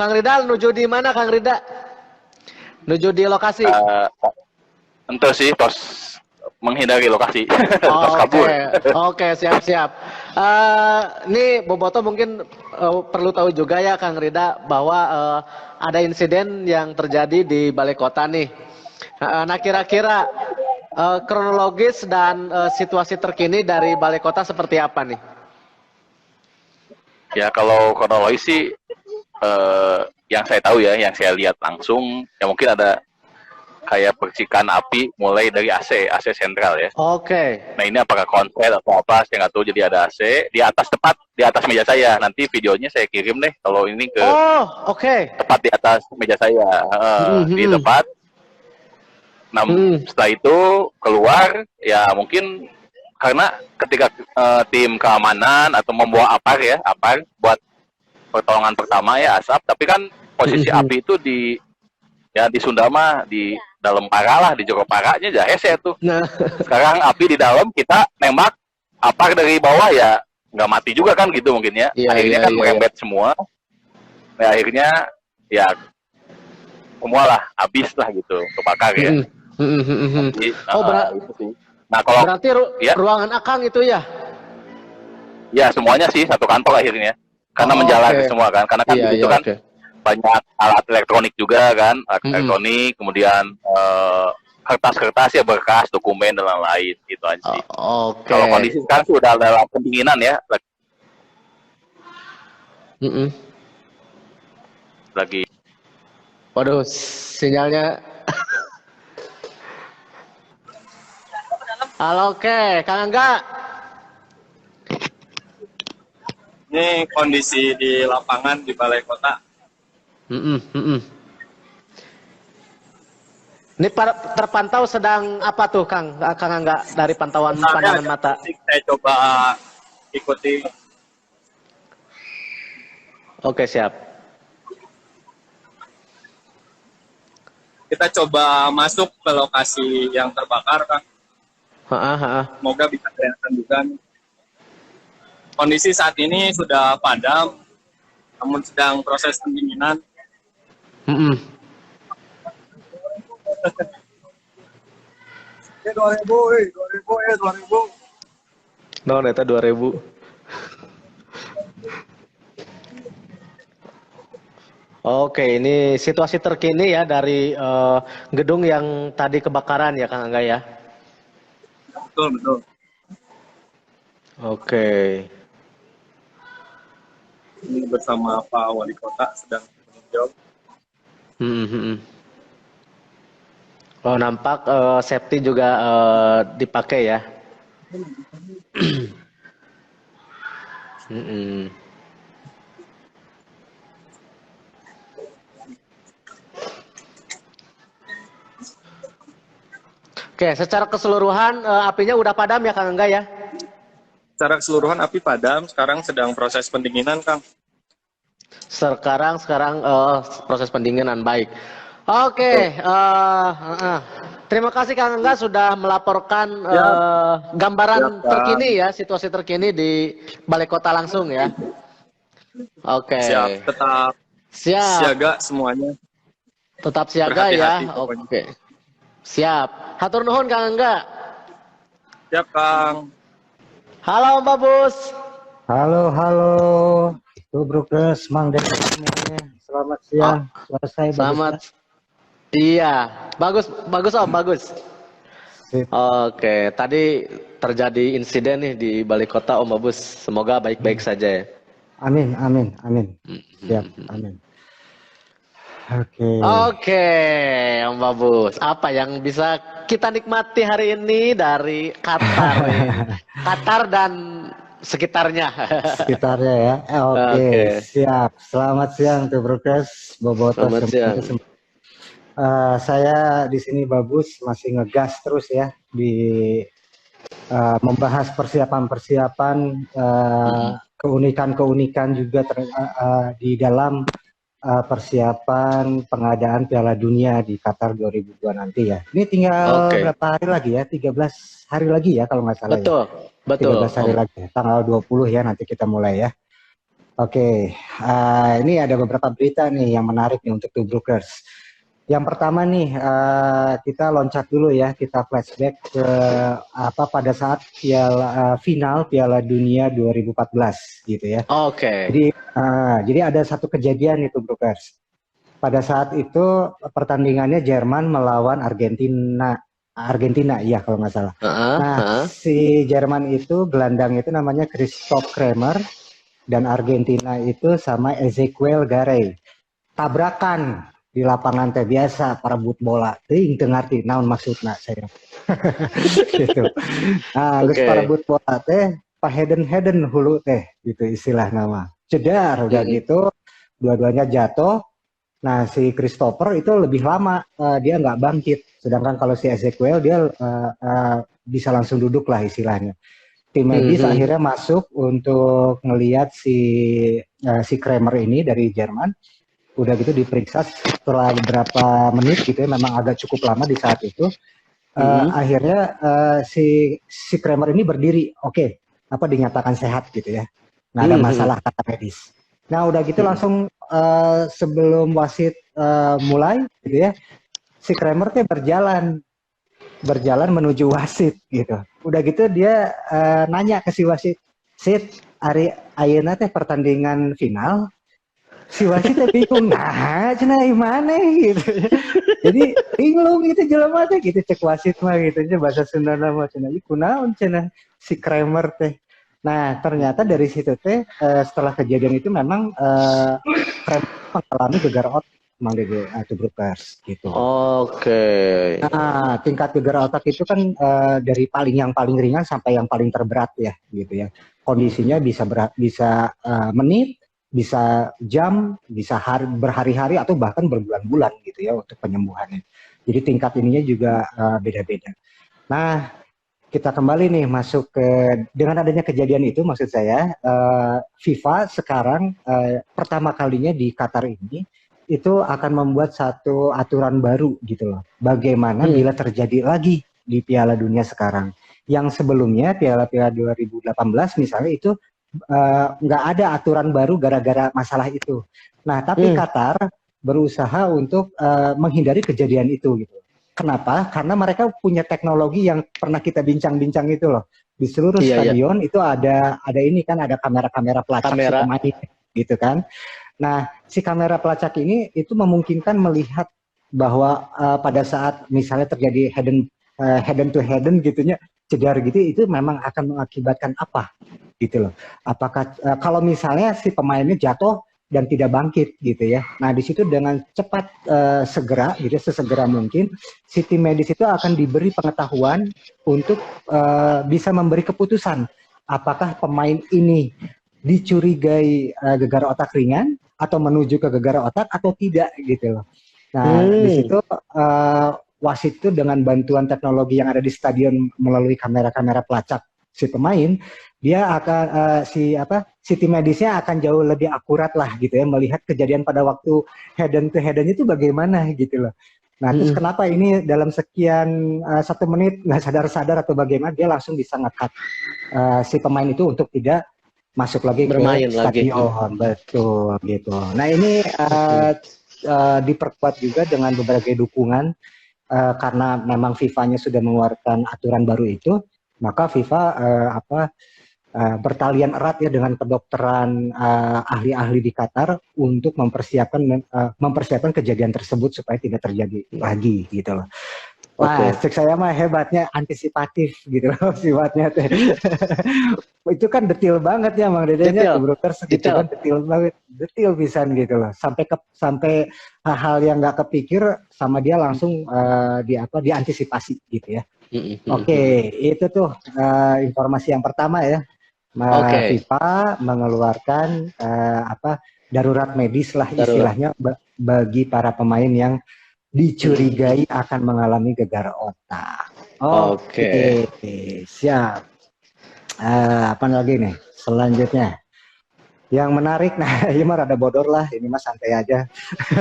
Kang Ridal nuju di mana Kang Rida? Nuju di lokasi. Tentu sih tos menghindari lokasi, tos Oke, kabur. oke, siap-siap. Ini Boboto mungkin perlu tahu juga ya Kang Rida bahwa ada insiden yang terjadi di Balai Kota nih. Nah, kira-kira kronologis dan situasi terkini dari Balai Kota seperti apa nih? Ya kalau kronologis sih yang saya tahu ya, yang saya lihat langsung, ya mungkin ada kayak percikan api mulai dari AC sentral ya. Oke. Nah ini apakah konslet atau apa, saya nggak tahu. Jadi ada AC di atas, tepat di atas meja saya. Nanti videonya saya kirim deh kalau ini ke Oh, oke. tepat di atas meja saya, di tempat. Nah setelah itu keluar, ya mungkin karena ketika tim keamanan atau membawa apar buat pertolongan pertama ya asap, tapi kan posisi api itu di Sunda mah di dalam para lah, di jero paranya aja hese tuh. Nah, Sekarang api di dalam, kita nembak apar dari bawah ya nggak mati juga kan gitu mungkin ya. Iya, Akhirnya iya, kan iya. merembet semua. Nah, akhirnya ya semua lah habis lah gitu, kebakar ya. Jadi, Oh, itu sih. Nah kalau berarti ya, ruangan Akang itu ya? ya semuanya sih satu kantor akhirnya. Karena Oh, menjalar oke. semua kan. Karena kan Iya, di situ iya, kan oke. banyak alat elektronik juga kan, alat elektronik, kemudian kertas-kertas ya, berkas, dokumen dan lain-lain gitu aja sih. Oke. Kalau kondisi sekarang sih udah dalam pendinginan ya, lagi. Waduh, sinyalnya. Halo, oke, Kang Angga. Ini kondisi di lapangan di Balai Kota. Ini terpantau sedang apa tuh Kang Angga dari pantauan pandangan mata? Saya coba ikuti. Oke, siap. Kita coba masuk ke lokasi yang terbakar, Kang. Semoga bisa kelihatan juga. Kondisi saat ini sudah padam, namun sedang proses pendinginan. Ya 2000. No, neta 2000. Oke, ini situasi terkini ya dari gedung yang tadi kebakaran ya Kang Angga ya? Betul. Oke. Ini bersama Pak Wali Kota sedang meninjau. Oh, nampak safety juga dipakai ya? Oke, secara keseluruhan apinya udah padam ya Kang Angga ya? Secara keseluruhan api padam, sekarang sedang proses pendinginan, Kang. Sekarang proses pendinginan, baik. Oke, terima kasih Kang Angga sudah melaporkan gambaran terkini ya, situasi terkini di Balai Kota langsung ya. Oke. Siap, tetap siaga semuanya. Tetap siaga ya. Pokoknya. Oke. Siap. Hatur nuhun Kang Angga. Siap, Kang. Halo Mbak Bus. Halo. Tubrukes, Mang Dek semuanya. Selamat siang. Selesai. Selamat. Iya, bagus Om, bagus. Sip. Oke, tadi terjadi insiden nih di Balai Kota Om Babus. Semoga baik-baik saja ya. Amin. Siap, amin. Oke, Om Babus. Apa yang bisa kita nikmati hari ini dari Qatar nih? Qatar dan sekitarnya. Sekitarnya ya. Oke. Siap. Selamat siang Tubrukes, Boboto. Selamat siang. Saya di sini Babus masih ngegas terus ya di membahas persiapan keunikan juga di dalam persiapan pengadaan Piala Dunia di Qatar 2002 nanti ya. Ini tinggal berapa hari lagi ya? 13 hari lagi ya kalau nggak salah. Betul. 13 hari lagi. Tanggal 20 ya nanti kita mulai ya. Oke, ini ada beberapa berita nih yang menarik nih untuk Tobrukers. Yang pertama nih, kita loncat dulu ya, kita flashback ke pada saat final Piala Dunia 2014 gitu ya. Oke. Jadi ada satu kejadian itu, Brokers. Pada saat itu pertandingannya Jerman melawan Argentina ya kalau nggak salah. Si Jerman itu gelandang itu namanya Christoph Kramer dan Argentina itu sama Ezequiel Garay. Tabrakan di lapangan teh biasa perebut bola. Ting ngerti naon maksudna saya. Gitu. Nah, geus perebut bola teh paheden hulu teh gitu istilah nama. Cedar udah gitu, dua-duanya jatuh. Nah, si Christopher itu lebih lama dia nggak bangkit. Sedangkan kalau si Ezequiel dia bisa langsung duduk lah istilahnya. Tim medis akhirnya masuk untuk ngelihat si Kramer ini dari Jerman. Udah gitu diperiksa setelah beberapa menit gitu ya, memang agak cukup lama di saat itu. Akhirnya si Kramer ini berdiri, dinyatakan sehat gitu ya, nggak ada masalah kata medis. Nah udah gitu langsung sebelum wasit mulai gitu ya, si Kramer teh berjalan menuju wasit gitu. Udah gitu dia nanya ke si wasit, ari ayeuna teh pertandingan final. Si wasit teh bingung, nah cenah mana gitu. Jadi bingung gitu jelema teh gitu cek wasit mah gitu nya bahasa Sunda mah cenah ieu kunaon cenah si Kramer teh. Nah, ternyata dari situ teh setelah kejadian itu memang Kramer mengalami gegar otak Mang Dede Tobrukers gitu. Oke. Nah, tingkat gegar otak itu kan dari yang paling ringan sampai yang paling terberat ya gitu ya. Kondisinya bisa menit, bisa jam, bisa berhari-hari atau bahkan berbulan-bulan gitu ya untuk penyembuhannya. Jadi tingkat ininya juga beda-beda. Nah, kita kembali nih masuk ke dengan adanya kejadian itu maksud saya FIFA sekarang pertama kalinya di Qatar ini itu akan membuat satu aturan baru gitu loh. Bagaimana bila terjadi lagi di Piala Dunia sekarang. Yang sebelumnya Piala 2018 misalnya itu nggak ada aturan baru gara-gara masalah itu. Nah, tapi Qatar berusaha untuk menghindari kejadian itu gitu. Kenapa? Karena mereka punya teknologi yang pernah kita bincang-bincang itu loh. Di seluruh stadion itu ada ini kan ada kamera-kamera pelacak si pemain gitu kan. Nah, si kamera pelacak ini itu memungkinkan melihat bahwa pada saat misalnya terjadi head to head gitunya cedar gitu itu memang akan mengakibatkan apa gitu loh. Apakah kalau misalnya si pemainnya jatuh dan tidak bangkit gitu ya. Nah di situ dengan cepat segera gitu sesegera mungkin si tim medis itu akan diberi pengetahuan untuk bisa memberi keputusan apakah pemain ini dicurigai gegar otak ringan atau menuju ke gegar otak atau tidak gitu loh. Nah di situ wasit itu dengan bantuan teknologi yang ada di stadion melalui kamera-kamera pelacak si pemain, dia akan si tim medisnya akan jauh lebih akurat lah gitu ya melihat kejadian pada waktu head to head itu bagaimana gitu loh. Nah terus kenapa ini dalam sekian 1 menit nggak sadar-sadar atau bagaimana dia langsung bisa nge-cut si pemain itu untuk tidak masuk lagi bermain ke stadion, betul gitu. Nah ini diperkuat juga dengan berbagai dukungan karena memang FIFA-nya sudah mengeluarkan aturan baru itu, maka FIFA bertalian erat ya dengan kedokteran ahli-ahli di Qatar untuk mempersiapkan kejadian tersebut supaya tidak terjadi lagi gitu loh. Wah, saya mah hebatnya antisipatif gitu loh sifatnya teh. Itu kan detail banget ya Mang Dedenya, Tobrukers gitu kan detail banget, detail pisan gitu loh. Sampai hal-hal yang nggak kepikir sama dia langsung diantisipasi gitu ya. Oke, itu tuh informasi yang pertama ya. FIFA mengeluarkan darurat medis lah istilahnya bagi para pemain yang dicurigai akan mengalami gegar otak. Oke, siap. Apa lagi nih selanjutnya? Yang menarik, nah ini mah rada bodor lah, ini mah santai aja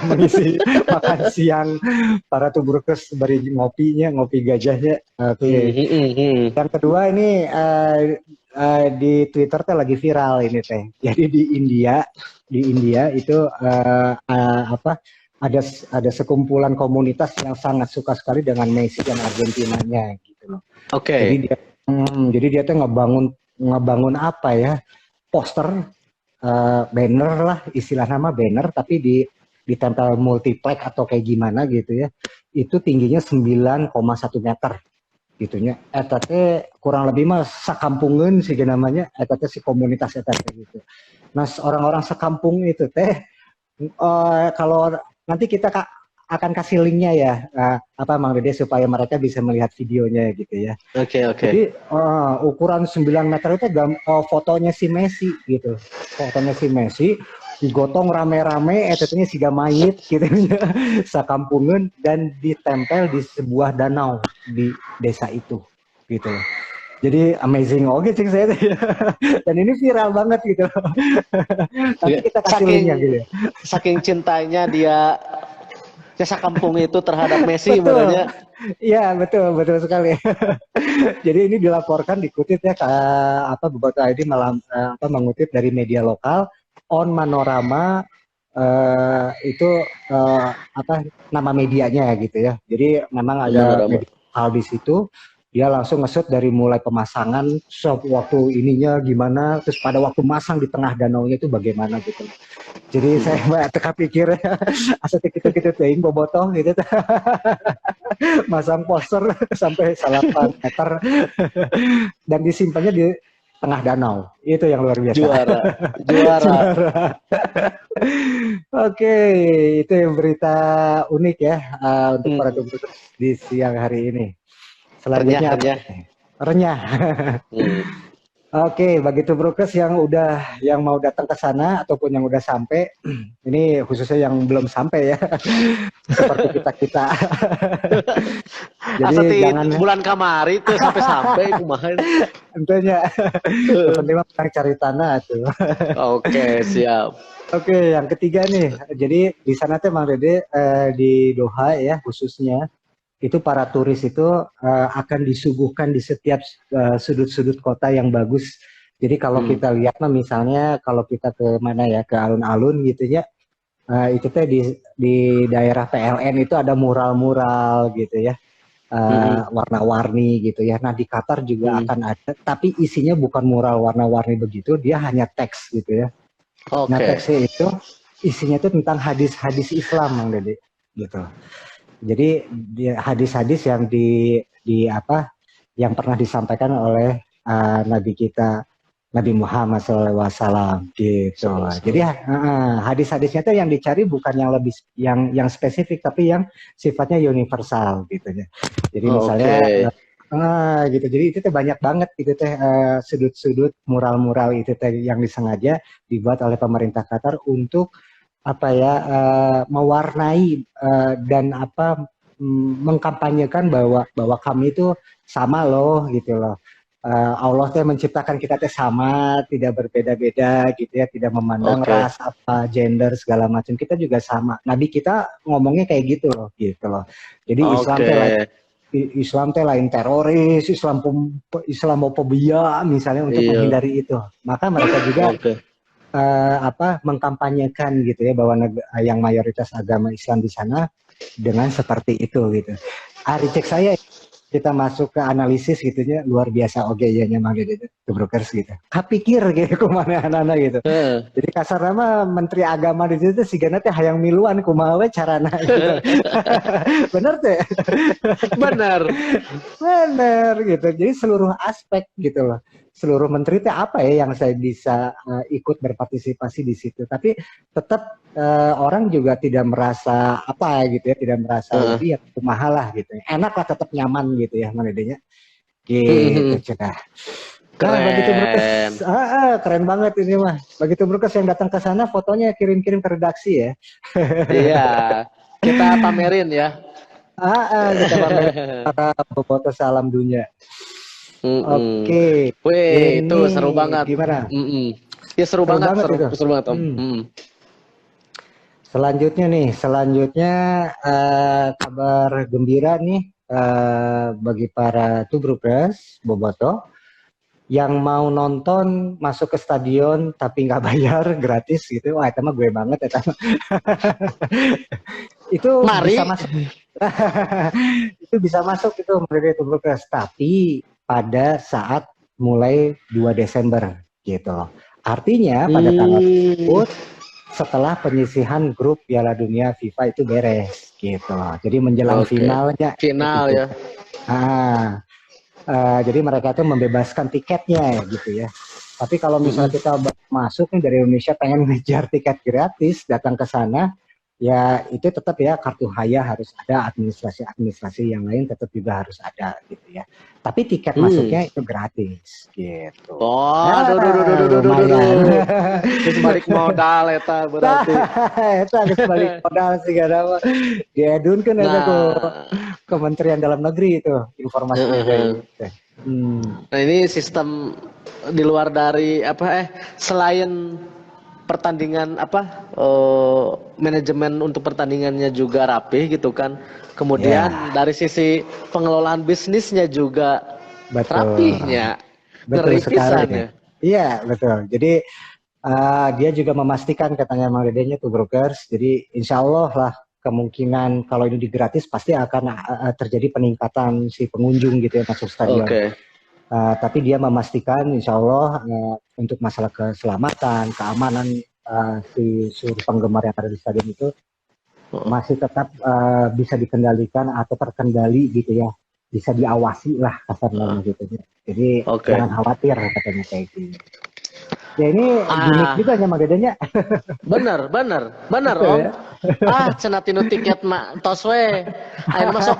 mengisi makan siang para tubrukers beri ngopinya, ngopi gajahnya. Oke. Yang kedua ini di Twitter teh lagi viral ini teh. Jadi di India itu apa ada sekumpulan komunitas yang sangat suka sekali dengan Messi dan Argentinanya gitu loh. Oke. Jadi dia tuh ngebangun apa ya? Poster, banner lah, istilah nama banner, tapi ditempel multiplex atau kayak gimana gitu ya. Itu tingginya 9,1 meter gitunya. Eta teh kurang lebih mah sakampungeun sih namanya, eta teh si komunitas eta teh gitu. Nah, orang-orang sekampung itu teh kalau nanti kita akan kasih linknya ya, apa Mang Dede supaya mereka bisa melihat videonya gitu ya. Oke. Jadi ukuran 9 meter itu fotonya si Messi gitu. Fotonya si Messi digotong rame-rame, etetnya siga mayit gitu sakampungan dan ditempel di sebuah danau di desa itu gitu. Jadi amazing oke cing saya dan ini viral banget gitu. Nanti kita kasih linknya gitu. Saking cintanya dia jasa kampung itu terhadap Messi sebenarnya. Iya betul sekali. Jadi ini dilaporkan dikutip ya beberapa ID mengutip dari media lokal On Manorama itu nama medianya gitu ya. Jadi memang ada media lokal di situ. Dia langsung nge-shoot dari mulai pemasangan waktu ininya gimana, terus pada waktu masang di tengah danaunya itu bagaimana gitu. Jadi saya teka pikir asa gitu teuing bobotoh gitu. Masang poster sampai 8 meter dan disimpannya di tengah danau. Itu yang luar biasa. Juara. Oke, itu yang berita unik ya untuk para tubrukers di siang hari ini. Selanjutnya renyah. Oke, bagi tubrukers yang mau datang ke sana ataupun yang udah sampai, ini khususnya yang belum sampai ya, seperti kita. Jadi jangan bulan kamari tuh sampai kumaha. Tentunya, penting mah cari tanah tuh. Oke, siap. Oke, yang ketiga nih, jadi di sana tuh Mang Dede di Doha ya khususnya. Itu para turis itu akan disuguhkan di setiap sudut-sudut kota yang bagus. Jadi kalau kita lihat misalnya kalau kita ke mana ya, ke alun-alun gitu ya, itu teh di daerah PLN itu ada mural-mural gitu ya, warna-warni gitu ya. Nah di Qatar juga akan ada, tapi isinya bukan mural warna-warni begitu, dia hanya teks gitu ya. Okay. Nah teksnya itu isinya itu tentang hadis-hadis Islam Mang Dede gitu. Jadi hadis-hadis yang yang pernah disampaikan oleh Nabi kita Nabi Muhammad SAW gitu. Jadi hadis-hadisnya itu yang dicari bukan yang lebih yang spesifik tapi yang sifatnya universal gitu ya. Jadi misalnya gitu. Jadi itu banyak banget gitu sudut-sudut mural-mural itu yang disengaja dibuat oleh pemerintah Qatar untuk mewarnai dan mengkampanyekan bahwa kami itu sama loh gitu loh. Allah teh menciptakan kita teh sama, tidak berbeda-beda gitu ya, tidak memandang ras, gender segala macam. Kita juga sama. Nabi kita ngomongnya kayak gitu loh. Jadi Islam teh lain teroris, Islamofobia misalnya untuk menghindari itu. Maka mereka juga mengkampanyekan gitu ya bahwa yang mayoritas agama Islam di sana dengan seperti itu gitu. Cek saya kita masuk ke analisis gitunya luar biasa ya Mang Dede tubrukers gitu. Kapikir gitu kumaha anak-anak gitu. Jadi kasar nama menteri agama di situ sigana teh hayang miluan kumaha we carana gitu. Bener teh? Bener gitu. Jadi seluruh aspek gitu loh. Seluruh menteri itu apa ya yang saya bisa ikut berpartisipasi di situ. Tapi tetap orang juga tidak merasa gitu ya, tidak merasa lebih ya kumaha lah gitu. Enak lah, tetap nyaman gitu ya Mang Dedenya. Gitu cerah. Nah, begitu berkes, keren banget ini mah. Begitu berkes yang datang ke sana fotonya kirim-kirim ke redaksi ya. Iya, kita pamerin ya. Kita pamerin para foto salam dunia. Oke. Wih, itu seru banget. Gimana? Ya seru banget, itu. seru banget Om. Selanjutnya kabar gembira nih bagi para Tubrukers, Boboto yang mau nonton masuk ke stadion tapi nggak bayar, gratis gitu. Wah, itu mah gue banget ya. Itu Mari. bisa masuk. Itu bisa masuk itu menjadi Tubrukers, tapi pada saat mulai 2 Desember gitu. Artinya pada tanggal tersebut setelah penyisihan grup Piala Dunia FIFA itu beres gitu. Jadi menjelang finalnya. Final gitu. ya. Jadi mereka itu membebaskan tiketnya gitu ya. Tapi kalau misalnya kita masuk nih dari Indonesia pengen ngejar tiket gratis datang ke sana, ya itu tetap ya kartu haya harus ada, administrasi yang lain tetap juga harus ada gitu ya. Tapi tiket masuknya itu gratis gitu. Oh, aduh. Terus balik modal eta berarti. Eta geus balik modal sih gara mah. Diedunkeun eta ku Kementerian Dalam Negeri itu informasinya gitu. Nah, ini sistem di luar dari selain pertandingan manajemen untuk pertandingannya juga rapi gitu kan. Kemudian dari sisi pengelolaan bisnisnya juga rapihnya. Betul sekali. Iya, betul. Jadi dia juga memastikan katanya Mang Dedenya Tubrukers. Jadi insya Allah lah kemungkinan kalau ini gratis pasti akan terjadi peningkatan si pengunjung gitu ya masuk stadion. Tapi dia memastikan insya Allah untuk masalah keselamatan, keamanan si seluruh penggemar yang ada di stadion itu masih tetap bisa dikendalikan atau terkendali gitu ya, bisa diawasi lah kasarnya gitu. Jadi jangan khawatir katanya kayak gitu. Ya ini gimmick juga Mang Dedenya. Bener Om. Cenah tinu tiket mah tos we. Ayo masuk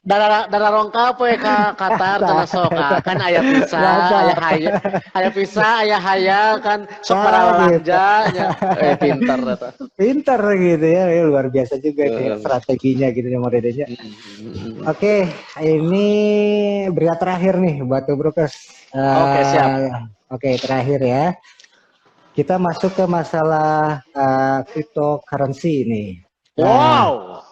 darah rongkap we ka Qatar cenah sok kan aya visa aya haya kan sok para belanja nya. Pinter eta. Pinter gitu ya, luar biasa juga itu strateginya gitu ya Mang Dedenya. Oke, ini berita terakhir nih buat Tubrukers. Oke, siap. Oke, terakhir ya. Kita masuk ke masalah cryptocurrency nih. Wow,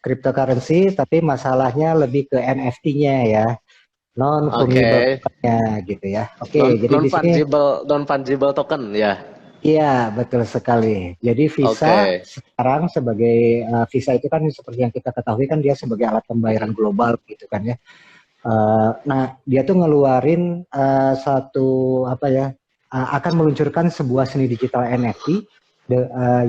Cryptocurrency, tapi masalahnya lebih ke NFT-nya ya, non fungible-nya gitu ya. Jadi di sini non fungible token ya. Iya, betul sekali. Jadi Visa sekarang sebagai Visa itu kan seperti yang kita ketahui kan dia sebagai alat pembayaran global gitu kan ya. Nah, dia tuh ngeluarin akan meluncurkan sebuah seni digital NFT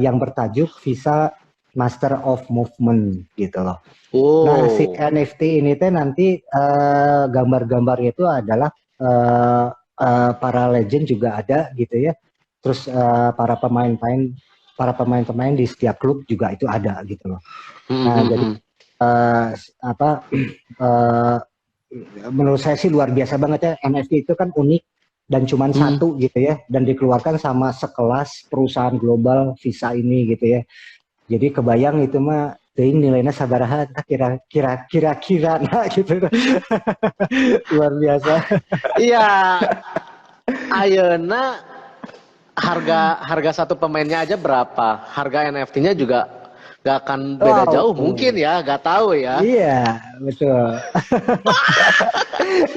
yang bertajuk Visa Master of Movement gitu loh. Nah, si NFT ini teh nanti gambar-gambarnya itu adalah para legend juga ada gitu ya. Terus para pemain-pemain di setiap klub juga itu ada gitu loh. Nah, jadi menurut saya sih luar biasa banget ya. NFT itu kan unik dan cuma satu gitu ya, dan dikeluarkan sama sekelas perusahaan global Visa ini gitu ya. Jadi kebayang itu mah nilainya sabaraha kira-kira nah gitu. Luar biasa. Iya. Ayeuna harga satu pemainnya aja berapa? Harga NFT-nya juga gak akan beda jauh mungkin ya, gak tahu ya. Iya, betul.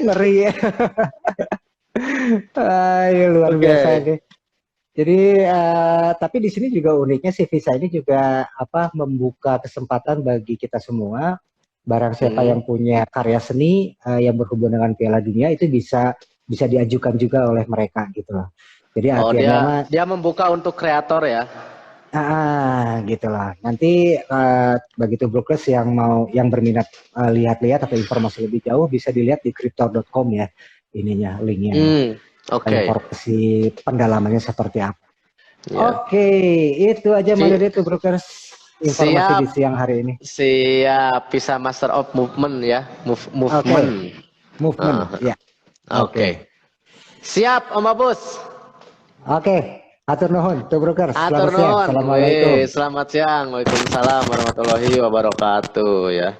Ngeri ya. Luar biasa deh. Jadi tapi di sini juga uniknya si Visa ini juga membuka kesempatan bagi kita semua, barang siapa yang punya karya seni yang berhubungan dengan Piala Dunia itu bisa diajukan juga oleh mereka gitu loh. Jadi dia membuka untuk kreator ya. Gitu lah. Nanti bagi Tubrukers yang berminat lihat-lihat atau informasi lebih jauh bisa dilihat di crypto.com ya. Ininya linknya. Informasi pendalamannya seperti apa. Itu aja Mang Dede Tubrukers informasi di siang hari ini. Siap, Visa Master of Movement ya. Movement. Ya. Siap Om Abus. Atur nuhun Tubrukers. Selamat siang. Assalamualaikum. Selamat siang. Waalaikumsalam warahmatullahi wabarakatuh ya.